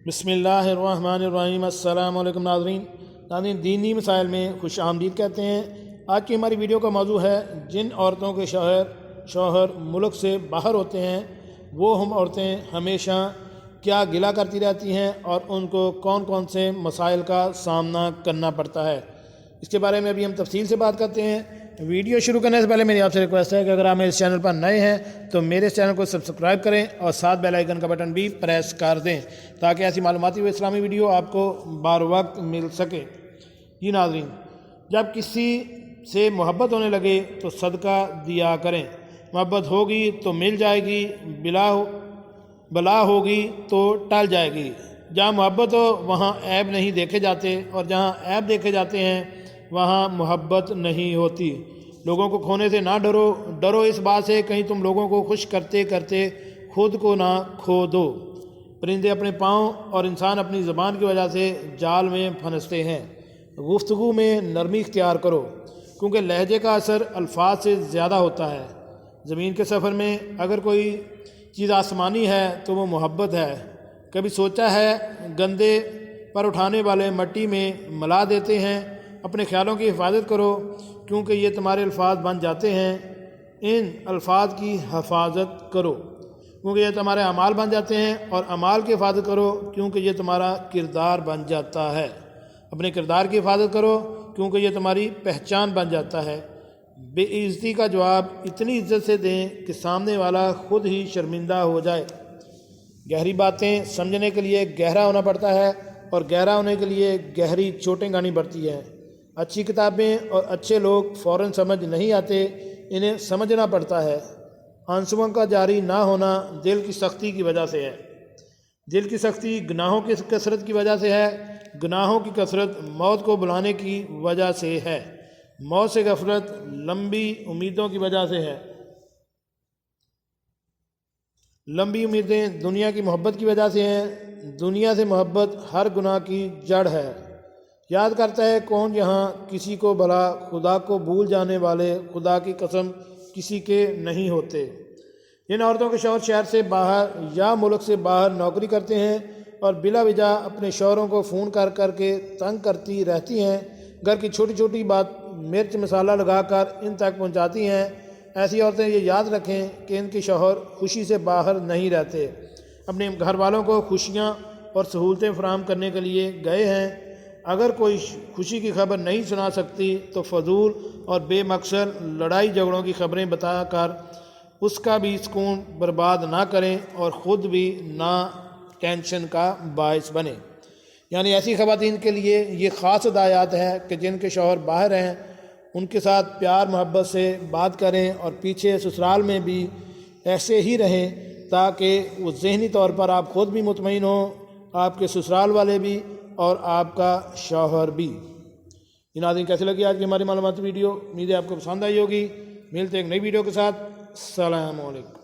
بسم اللہ الرحمن الرحیم۔ السلام علیکم ناظرین، دینی مسائل میں خوش آمدید کہتے ہیں۔ آج کی ہماری ویڈیو کا موضوع ہے جن عورتوں کے شوہر ملک سے باہر ہوتے ہیں وہ ہم عورتیں ہمیشہ کیا گلہ کرتی رہتی ہیں اور ان کو کون کون سے مسائل کا سامنا کرنا پڑتا ہے، اس کے بارے میں ابھی ہم تفصیل سے بات کرتے ہیں۔ ویڈیو شروع کرنے سے پہلے میری آپ سے ریکویسٹ ہے کہ اگر آپ میرے اس چینل پر نئے ہیں تو میرے اس چینل کو سبسکرائب کریں اور ساتھ بیل آئیکن کا بٹن بھی پریس کر دیں تاکہ ایسی معلوماتی و اسلامی ویڈیو آپ کو بار وقت مل سکے۔ جی ناظرین، جب کسی سے محبت ہونے لگے تو صدقہ دیا کریں۔ محبت ہوگی تو مل جائے گی، بلا ہوگی تو ٹل جائے گی۔ جہاں محبت ہو وہاں عیب نہیں دیکھے جاتے، اور جہاں عیب دیکھے جاتے ہیں وہاں محبت نہیں ہوتی۔ لوگوں کو کھونے سے نہ ڈرو اس بات سے کہیں تم لوگوں کو خوش کرتے کرتے خود کو نہ کھو دو۔ پرندے اپنے پاؤں اور انسان اپنی زبان کی وجہ سے جال میں پھنستے ہیں۔ گفتگو میں نرمی اختیار کرو کیونکہ لہجے کا اثر الفاظ سے زیادہ ہوتا ہے۔ زمین کے سفر میں اگر کوئی چیز آسمانی ہے تو وہ محبت ہے۔ کبھی سوچا ہے گندے پر اٹھانے والے مٹی میں ملا دیتے ہیں۔ اپنے خیالوں کی حفاظت کرو کیونکہ یہ تمہارے الفاظ بن جاتے ہیں۔ ان الفاظ کی حفاظت کرو کیونکہ یہ تمہارے اعمال بن جاتے ہیں، اور اعمال کی حفاظت کرو کیونکہ یہ تمہارا کردار بن جاتا ہے۔ اپنے کردار کی حفاظت کرو کیونکہ یہ تمہاری پہچان بن جاتا ہے۔ بے عزتی کا جواب اتنی عزت سے دیں کہ سامنے والا خود ہی شرمندہ ہو جائے۔ گہری باتیں سمجھنے کے لیے گہرا ہونا پڑتا ہے، اور گہرا ہونے کے لیے گہری چوٹیں گانی پڑتی ہیں۔ اچھی کتابیں اور اچھے لوگ فوراً سمجھ نہیں آتے، انہیں سمجھنا پڑتا ہے۔ آنسوؤں کا جاری نہ ہونا دل کی سختی کی وجہ سے ہے۔ دل کی سختی گناہوں کی کثرت کی وجہ سے ہے۔ گناہوں کی کثرت موت کو بلانے کی وجہ سے ہے۔ موت سے غفلت لمبی امیدوں کی وجہ سے ہے۔ لمبی امیدیں دنیا کی محبت کی وجہ سے ہیں۔ دنیا سے محبت ہر گناہ کی جڑ ہے۔ یاد کرتا ہے کون یہاں کسی کو بھلا خدا کو بھول جانے والے خدا کی قسم کسی کے نہیں ہوتے۔ جن عورتوں کے شوہر شہر سے باہر یا ملک سے باہر نوکری کرتے ہیں اور بلا وجہ اپنے شوہروں کو فون کر کر کے تنگ کرتی رہتی ہیں، گھر کی چھوٹی چھوٹی بات مرچ مسالہ لگا کر ان تک پہنچاتی ہیں، ایسی عورتیں یہ یاد رکھیں کہ ان کے شوہر خوشی سے باہر نہیں رہتے، اپنے گھر والوں کو خوشیاں اور سہولتیں فراہم کرنے کے لیے گئے ہیں۔ اگر کوئی خوشی کی خبر نہیں سنا سکتی تو فضول اور بے مقصد لڑائی جھگڑوں کی خبریں بتا کر اس کا بھی سکون برباد نہ کریں اور خود بھی نہ ٹینشن کا باعث بنے۔ یعنی ایسی خواتین کے لیے یہ خاص ہدایات ہے کہ جن کے شوہر باہر ہیں ان کے ساتھ پیار محبت سے بات کریں اور پیچھے سسرال میں بھی ایسے ہی رہیں تاکہ وہ ذہنی طور پر آپ خود بھی مطمئن ہوں، آپ کے سسرال والے بھی اور آپ کا شوہر بھی۔ ناظرین، کیسے لگی آج کی ہماری معلوماتی ویڈیو؟ امید ہے آپ کو پسند آئی ہوگی۔ ملتے ہیں ایک نئی ویڈیو کے ساتھ۔ السلام علیکم۔